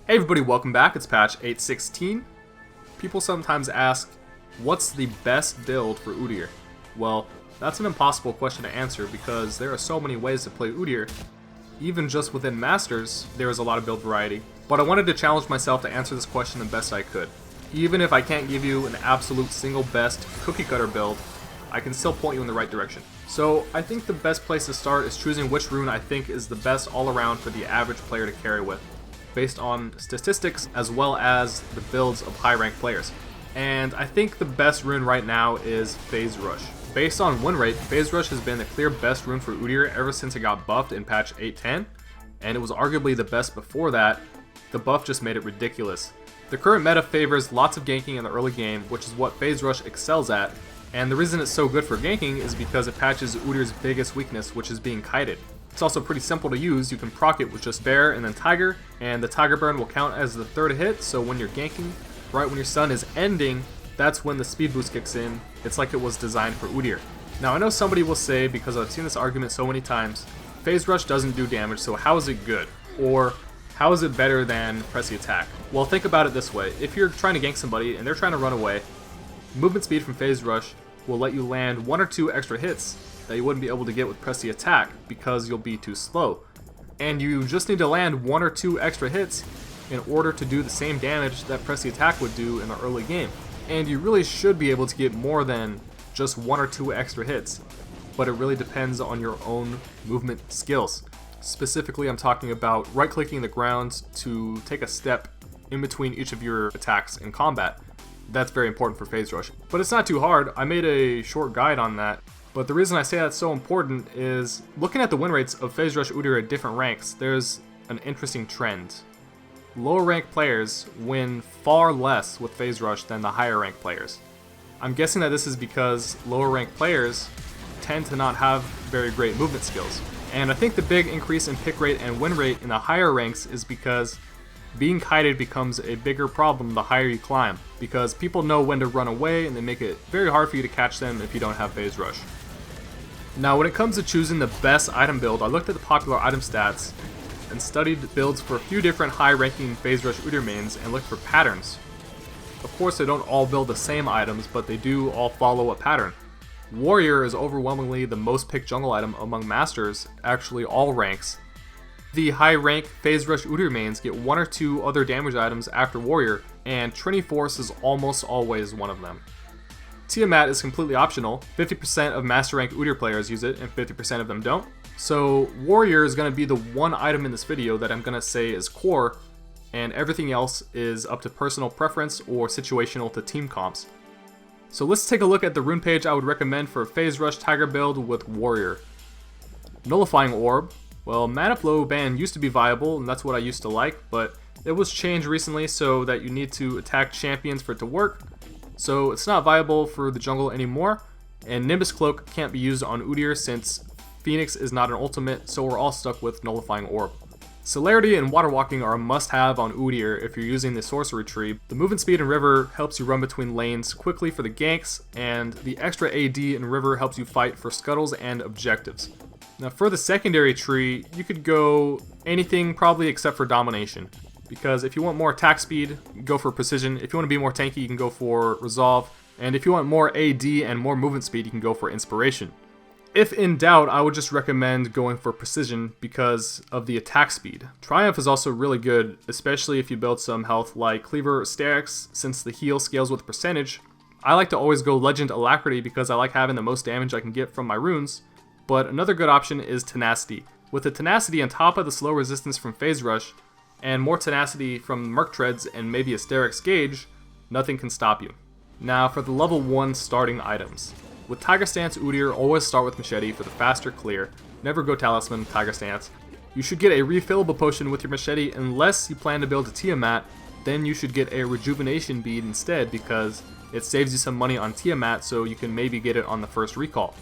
Hey everybody, welcome back. It's patch 8.16. People sometimes ask, what's the best build for Udyr? Well, that's an impossible question to answer because there are so many ways to play Udyr. Even just within Masters, there is a lot of build variety. But I wanted to challenge myself to answer this question the best I could. Even if I can't give you an absolute single best cookie cutter build, I can still point you in the right direction. So I think the best place to start is choosing which rune I think is the best all around for the average player to carry with, based on statistics as well as the builds of high ranked players. And I think the best rune right now is Phase Rush. Based on win rate, Phase Rush has been the clear best rune for Udyr ever since it got buffed in patch 8.10, and it was arguably the best before that. The buff just made it ridiculous. The current meta favors lots of ganking in the early game, which is what Phase Rush excels at, and the reason it's so good for ganking is because it patches Udyr's biggest weakness, which is being kited. It's also pretty simple to use. You can proc it with just Bear and then Tiger, and the Tiger burn will count as the third hit, so when you're ganking, right when your stun is ending, that's when the speed boost kicks in. It's like it was designed for Udyr. Now I know somebody will say, because I've seen this argument so many times, Phase Rush doesn't do damage, so how is it good? Or how is it better than press the attack? Well, think about it this way. If you're trying to gank somebody and they're trying to run away, movement speed from Phase Rush will let you land 1 or 2 extra hits that you wouldn't be able to get with press the attack because you'll be too slow. And you just need to land 1 or 2 extra hits in order to do the same damage that press the attack would do in the early game. And you really should be able to get more than just 1 or 2 extra hits, but it really depends on your own movement skills. Specifically, I'm talking about right-clicking the ground to take a step in between each of your attacks in combat. That's very important for Phase Rush. But it's not too hard. I made a short guide on that. But the reason I say that's so important is looking at the win rates of Phase Rush Udyr at different ranks, there's an interesting trend. Lower ranked players win far less with Phase Rush than the higher ranked players. I'm guessing that this is because lower ranked players tend to not have very great movement skills. And I think the big increase in pick rate and win rate in the higher ranks is because being kited becomes a bigger problem the higher you climb, because people know when to run away and they make it very hard for you to catch them if you don't have Phase Rush. Now when it comes to choosing the best item build, I looked at the popular item stats and studied builds for a few different high-ranking Phase Rush Udyr mains and looked for patterns. Of course they don't all build the same items, but they do all follow a pattern. Warrior is overwhelmingly the most picked jungle item among Masters, actually all ranks. The high-rank Phase Rush Udyr mains get 1 or 2 other damage items after Warrior, and Trinity Force is almost always one of them. Tiamat is completely optional. 50% of Master Rank Udyr players use it, and 50% of them don't. So Warrior is going to be the one item in this video that I'm going to say is core, and everything else is up to personal preference or situational to team comps. So let's take a look at the rune page I would recommend for a Phase Rush Tiger build with Warrior. Nullifying Orb. Well, Mana Flow ban used to be viable, and that's what I used to like, but it was changed recently so that you need to attack champions for it to work, so it's not viable for the jungle anymore, and Nimbus Cloak can't be used on Udyr since Phoenix is not an ultimate, so we're all stuck with Nullifying Orb. Celerity and Water Walking are a must-have on Udyr if you're using the sorcery tree. The movement speed in River helps you run between lanes quickly for the ganks, and the extra AD in River helps you fight for scuttles and objectives. Now for the secondary tree, you could go anything probably except for Domination, because if you want more attack speed, go for Precision. If you want to be more tanky, you can go for Resolve, and if you want more AD and more movement speed, you can go for Inspiration. If in doubt, I would just recommend going for Precision because of the attack speed. Triumph is also really good, especially if you build some health like Cleaver or Steraks, since the heal scales with percentage. I like to always go Legend Alacrity because I like having the most damage I can get from my runes. But another good option is Tenacity. With the Tenacity on top of the slow resistance from Phase Rush, and more Tenacity from Merc Treads and maybe a steraks gauge, nothing can stop you. Now for the level 1 starting items. With Tiger Stance Udyr, always start with Machete for the faster clear. Never go Talisman, Tiger Stance. You should get a refillable potion with your Machete unless you plan to build a Tiamat, then you should get a Rejuvenation Bead instead because it saves you some money on Tiamat, so you can maybe get it on the first recall.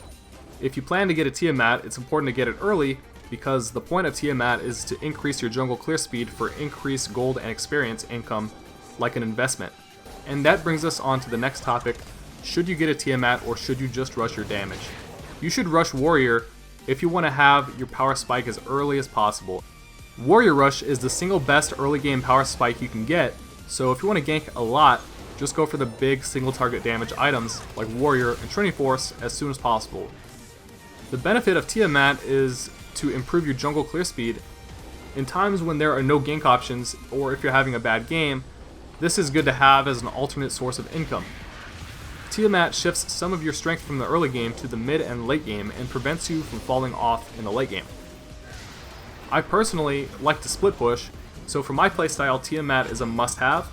If you plan to get a Tiamat, it's important to get it early because the point of Tiamat is to increase your jungle clear speed for increased gold and experience income like an investment. And that brings us on to the next topic. Should you get a Tiamat or should you just rush your damage? You should rush Warrior if you want to have your power spike as early as possible. Warrior Rush is the single best early game power spike you can get, so if you want to gank a lot, just go for the big single target damage items like Warrior and Trinity Force as soon as possible. The benefit of Tiamat is to improve your jungle clear speed. In times when there are no gank options, or if you're having a bad game, this is good to have as an alternate source of income. Tiamat shifts some of your strength from the early game to the mid and late game and prevents you from falling off in the late game. I personally like to split push, so for my playstyle Tiamat is a must-have.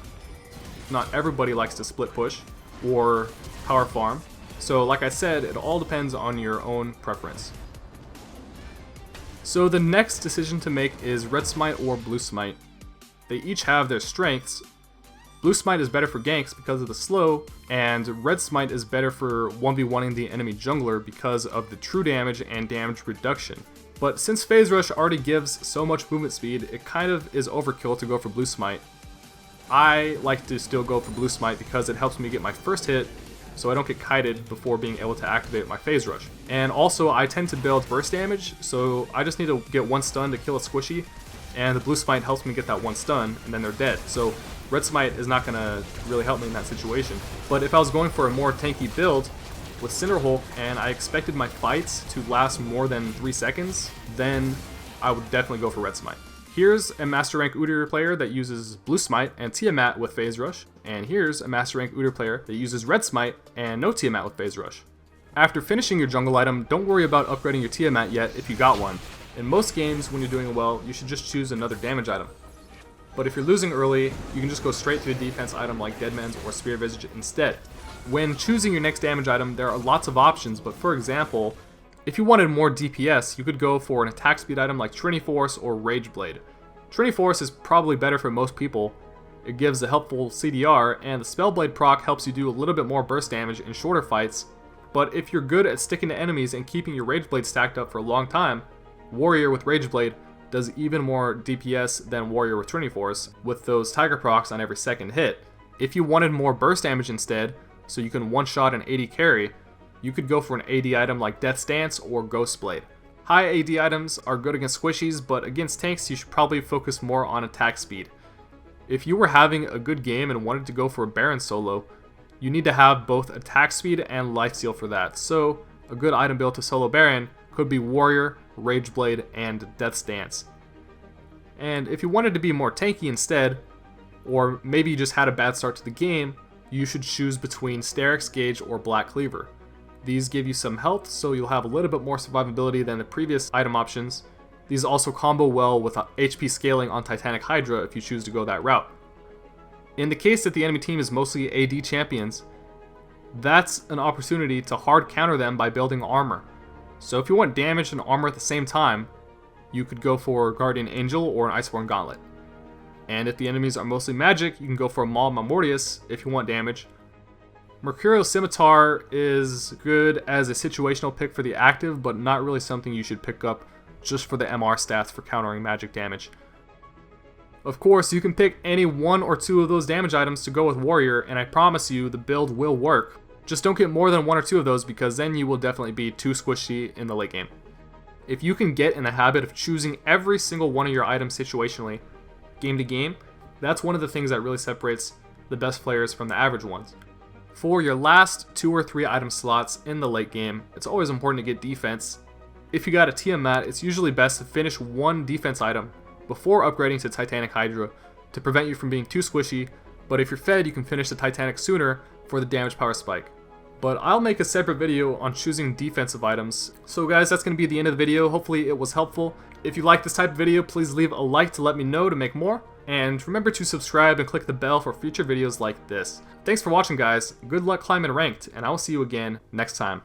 Not everybody likes to split push or power farm, so like I said, it all depends on your own preference. So the next decision to make is red smite or blue smite. They each have their strengths. Blue smite is better for ganks because of the slow, and red smite is better for 1v1ing the enemy jungler because of the true damage and damage reduction. But since Phase Rush already gives so much movement speed, it kind of is overkill to go for blue smite. I like to still go for blue smite because it helps me get my first hit so I don't get kited before being able to activate my Phase Rush. And also I tend to build burst damage, so I just need to get one stun to kill a squishy, and the blue smite helps me get that one stun and then they're dead. So red smite is not going to really help me in that situation. But if I was going for a more tanky build with Cinderhulk and I expected my fights to last more than 3 seconds, then I would definitely go for red smite. Here's a Master Rank Udyr player that uses Blue Smite and Tiamat with Phase Rush, and here's a Master Rank Udyr player that uses Red Smite and no Tiamat with Phase Rush. After finishing your jungle item, don't worry about upgrading your Tiamat yet if you got one. In most games, when you're doing well, you should just choose another damage item. But if you're losing early, you can just go straight to a defense item like Deadman's or Spear Visage instead. When choosing your next damage item, there are lots of options, but for example, if you wanted more DPS, you could go for an attack speed item like Trinity Force or Rageblade. Trinity Force is probably better for most people. It gives a helpful CDR, and the Spellblade proc helps you do a little bit more burst damage in shorter fights, but if you're good at sticking to enemies and keeping your Rageblade stacked up for a long time, Warrior with Rageblade does even more DPS than Warrior with Trinity Force, with those Tiger procs on every second hit. If you wanted more burst damage instead, so you can one-shot an AD carry, you could go for an AD item like Death's Dance or Ghostblade. High AD items are good against squishies, but against tanks you should probably focus more on attack speed. If you were having a good game and wanted to go for a Baron solo, you need to have both attack speed and lifesteal for that, so a good item build to solo Baron could be Warrior, Rageblade, and Death's Dance. And if you wanted to be more tanky instead, or maybe you just had a bad start to the game, you should choose between steraks, gage, or black cleaver. These give you some health, so you'll have a little bit more survivability than the previous item options. These also combo well with HP scaling on Titanic Hydra if you choose to go that route. In the case that the enemy team is mostly AD champions, that's an opportunity to hard counter them by building armor. So if you want damage and armor at the same time, you could go for Guardian Angel or an Iceborn Gauntlet. And if the enemies are mostly magic, you can go for a malmortius if you want damage. Mercurial Scimitar is good as a situational pick for the active, but not really something you should pick up just for the MR stats for countering magic damage. Of course, you can pick any one or two of those damage items to go with Warrior, and I promise you the build will work. Just don't get more than one or two of those, because then you will definitely be too squishy in the late game. If you can get in the habit of choosing every single one of your items situationally, game to game, that's one of the things that really separates the best players from the average ones. For your last 2 or 3 item slots in the late game, it's always important to get defense. If you got a Tiamat, it's usually best to finish one defense item before upgrading to Titanic Hydra to prevent you from being too squishy, but if you're fed, you can finish the Titanic sooner for the damage power spike. But I'll make a separate video on choosing defensive items. So guys, that's going to be the end of the video. Hopefully it was helpful. If you like this type of video, please leave a like to let me know to make more. And remember to subscribe and click the bell for future videos like this. Thanks for watching guys, good luck climbing ranked, and I will see you again next time.